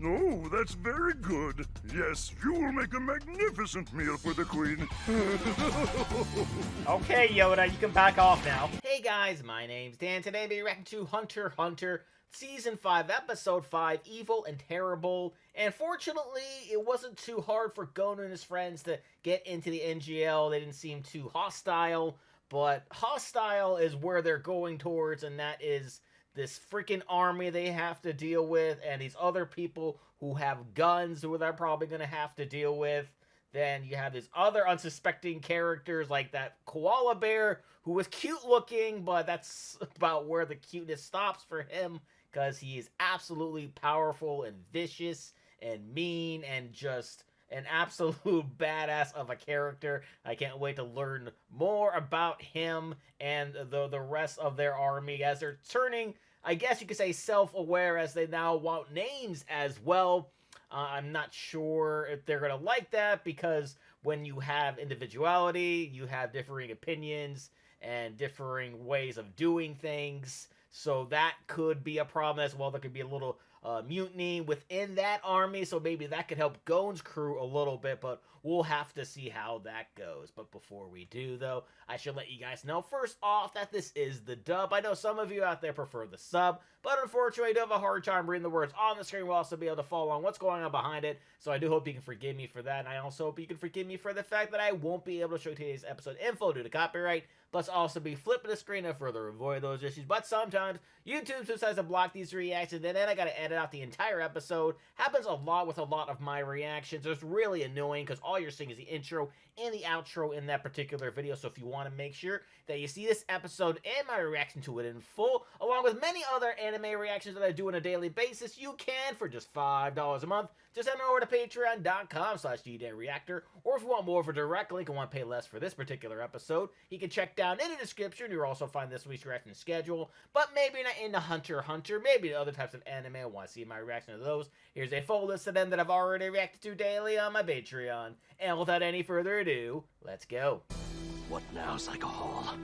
Oh, that's very good. Yes, you will make a magnificent meal for the queen. Okay, Yoda, you can back off now. Hey guys, my name's Dan. Today I'll be reacting to Hunter x Hunter Season 5, Episode 5, Evil and Terrible. And fortunately, it wasn't too hard for Gon and his friends to get into the NGL. They didn't seem too hostile. But hostile is where they're going towards, and that is this freaking army they have to deal with, and these other people who have guns who they're probably going to have to deal with. Then you have these other unsuspecting characters like that koala bear who was cute looking, but that's about where the cuteness stops for him because he is absolutely powerful and vicious and mean and just an absolute badass of a character. I can't wait to learn more about him and the rest of their army as they're turning, I guess you could say, self-aware as they now want names as well. I'm not sure if they're going to like that because when you have individuality, you have differing opinions and differing ways of doing things. So that could be a problem as well. There could be a little mutiny within that army, so maybe that could help Gon's crew a little bit, but we'll have to see how that goes. But before we do, though, I should let you guys know first off that this is the dub. I know some of you out there prefer the sub, but unfortunately I do have a hard time reading the words on the screen. We'll also be able to follow on what's going on behind it, so I do hope you can forgive me for that, and I also hope you can forgive me for the fact that I won't be able to show today's episode info due to copyright, plus also be flipping the screen to further avoid those issues. But sometimes YouTube decides to block these reactions, and then I gotta edit out the entire episode. Happens a lot with a lot of my reactions. It's really annoying because all you're seeing is the intro and the outro in that particular video. So if you want to make sure that you see this episode and my reaction to it in full, along with many other anime reactions that I do on a daily basis, you can for just $5 a month. Just head over to patreon.com/GDanReactor, or if you want more of a direct link and want to pay less for this particular episode, you can check down in the description. You'll also find this week's reaction schedule. But maybe you're not into Hunter x Hunter, maybe other types of anime and want to see my reaction to those. Here's a full list of them that I've already reacted to daily on my Patreon. And without any further ado, let's go. What now's alcohol?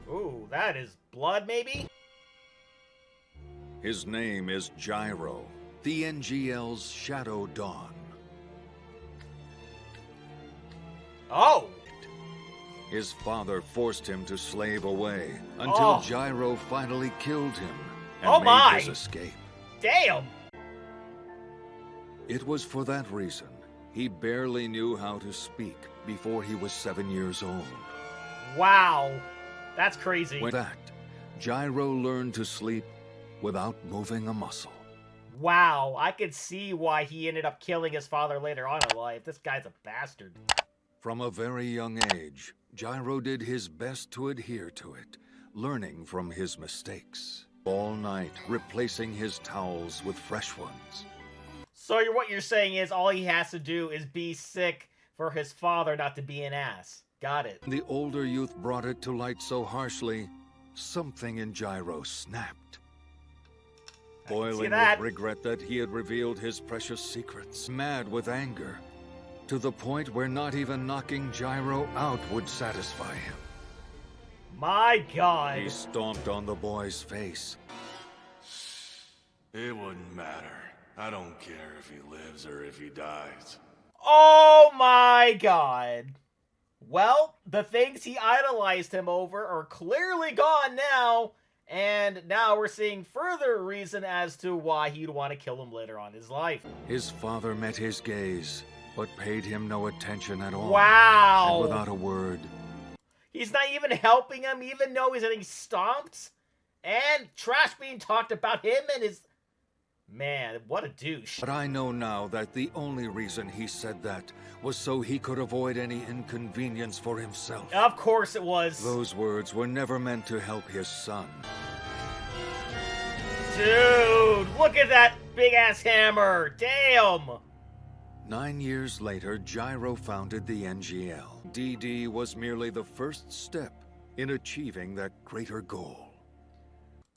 Ooh, that is blood, maybe? His name is Gyro, the NGL's Shadow Dawn. Oh! His father forced him to slave away until Oh. Gyro finally killed him and Oh made my. his escape. Damn! It was for that reason he barely knew how to speak before he was 7 years old. Wow. That's crazy. In fact, Gyro learned to sleep without moving a muscle. Wow, I could see why he ended up killing his father later on in life. This guy's a bastard. From a very young age, Gyro did his best to adhere to it, learning from his mistakes. All night, replacing his towels with fresh ones. So what you're saying is all he has to do is be sick for his father not to be an ass. Got it. The older youth brought it to light so harshly, something in Gyro snapped. Boiling with regret that he had revealed his precious secrets, mad with anger, to the point where not even knocking Gyro out would satisfy him. My God. He stomped on the boy's face. It wouldn't matter. I don't care if he lives or if he dies. Oh my God. Well, the things he idolized him over are clearly gone now, and now we're seeing further reason as to why he'd want to kill him later on in his life. His father met his gaze, but paid him no attention at all. Wow. And without a word. He's not even helping him, even though he's getting stomped, and trash being talked about him and his... Man, what a douche. But I know now that the only reason he said that was so he could avoid any inconvenience for himself. Of course it was. Those words were never meant to help his son. Dude, look at that big-ass hammer. Damn. 9 years later, Gyro founded the NGL. DD was merely the first step in achieving that greater goal.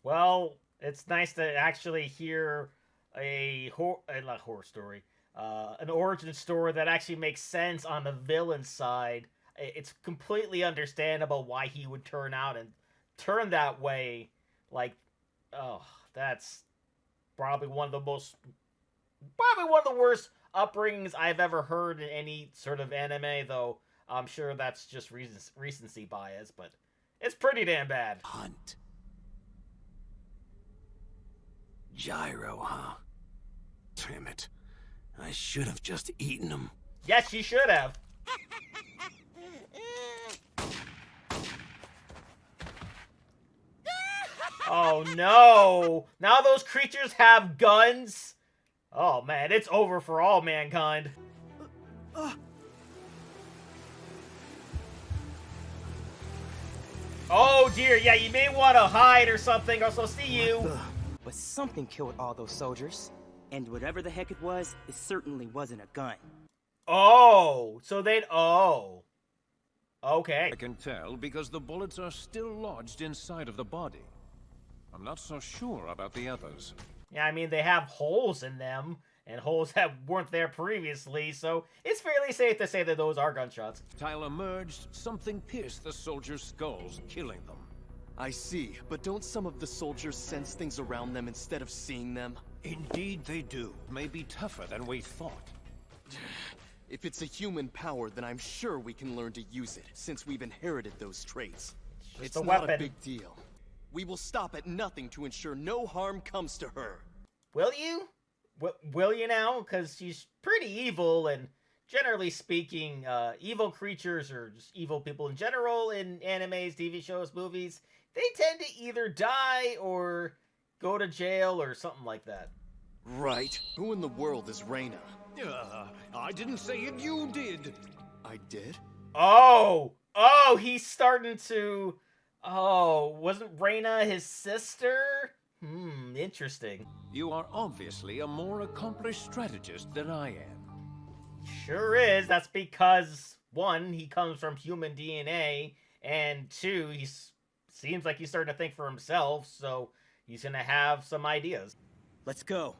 Well, it's nice to actually hear not horror story, an origin story that actually makes sense on the villain side. It's completely understandable why he would turn out and turn that way, like, oh, that's probably one of the worst upbringings I've ever heard in any sort of anime, though I'm sure that's just recency bias, but it's pretty damn bad. Hunt. Gyro, huh? Damn it. I should have just eaten him. Yes, you should have. Oh no! Now those creatures have guns? Oh man, it's over for all mankind. Oh dear, yeah, you may want to hide or something, or else I'll see you. But something killed all those soldiers. And whatever the heck it certainly wasn't a gun. Oh, so they'd... Oh. Okay. I can tell because the bullets are still lodged inside of the body. I'm not so sure about the others. Yeah, I mean, they have holes in them, and holes that weren't there previously, so it's fairly safe to say that those are gunshots. Tile emerged, something pierced the soldiers' skulls, killing them. I see, but don't some of the soldiers sense things around them instead of seeing them? Indeed they do. May be tougher than we thought. If it's a human power, then I'm sure we can learn to use it, since we've inherited those traits. It's a not weapon. a big deal. We will stop at nothing to ensure no harm comes to her. Will you? Will you now? Because she's pretty evil, and generally speaking, evil creatures, or just evil people in general, in animes, TV shows, movies, they tend to either die or go to jail or something like that. Right. Who in the world is Reina? I didn't say it, you did. I did? Oh, he's starting to... Oh, wasn't Reina his sister? Interesting. You are obviously a more accomplished strategist than I am. Sure is. That's because, one, he comes from human DNA, and two, seems like he's starting to think for himself, so he's gonna have some ideas. Let's go.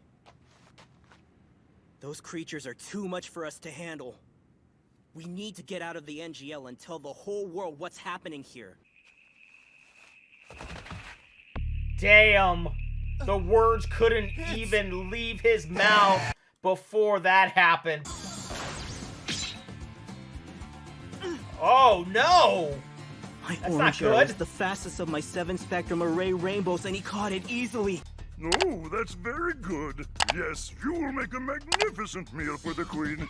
Those creatures are too much for us to handle. We need to get out of the NGL and tell the whole world what's happening here. Damn! The words couldn't even leave his mouth before that happened. Oh no! My That's not orange arrow is good. the fastest of my 7-spectrum array rainbows, and he caught it easily. Oh, that's very good. Yes, you will make a magnificent meal for the queen.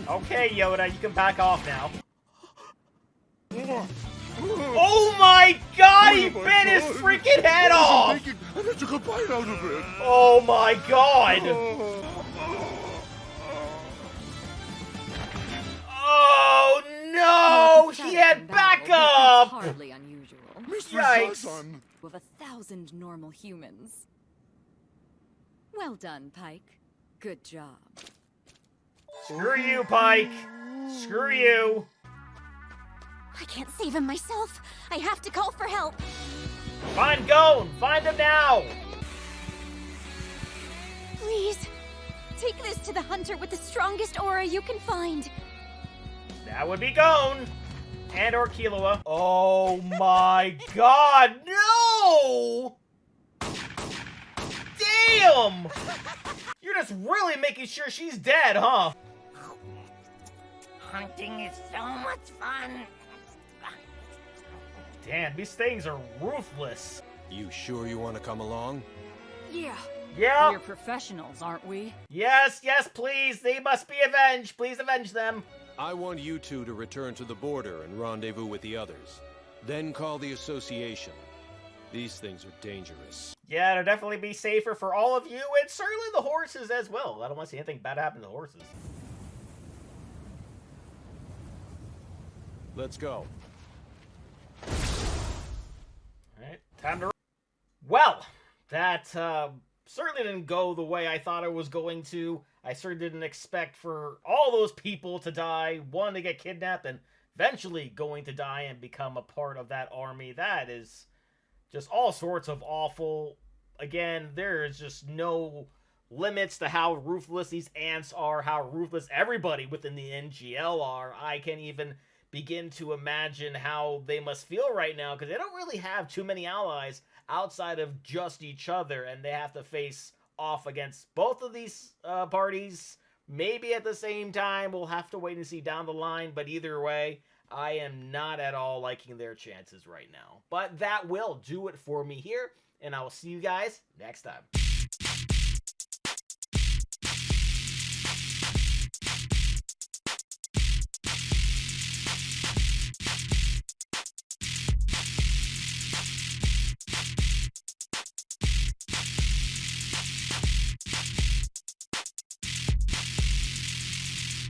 Okay, Yoda, you can back off now. Oh my god, he bit his freaking head off! And I took a bite out of it. Oh my god! Oh no! He had backup! Hardly unusual. Mr. Yikes. Sazan. With 1,000 normal humans. Well done, Pike. Good job. Screw you, Pike! Screw you! I can't save him myself. I have to call for help. Find Gon! Find him now! Please, take this to the hunter with the strongest aura you can find. That would be Gon! And or Killua. Oh my god, no! Damn! You're just really making sure she's dead, huh? Hunting is so much fun. Damn, these things are ruthless. You sure you want to come along? Yeah. Yeah. We're professionals, aren't we? Yes, please. They must be avenged. Please avenge them. I want you two to return to the border and rendezvous with the others. Then call the association. These things are dangerous. Yeah, it'll definitely be safer for all of you, and certainly the horses as well. I don't want to see anything bad happen to the horses. Let's go. Alright, time to... Well, that certainly didn't go the way I thought it was going to. I certainly didn't expect for all those people to die, one to get kidnapped, and eventually going to die and become a part of that army. That is just all sorts of awful. Again, there is just no limits to how ruthless these ants are, how ruthless everybody within the NGL are. I can't even begin to imagine how they must feel right now, because they don't really have too many allies outside of just each other, and they have to face off against both of these parties, maybe at the same time. We'll have to wait and see down the line, but either way, I am not at all liking their chances right now. But that will do it for me here, and I will see you guys next time.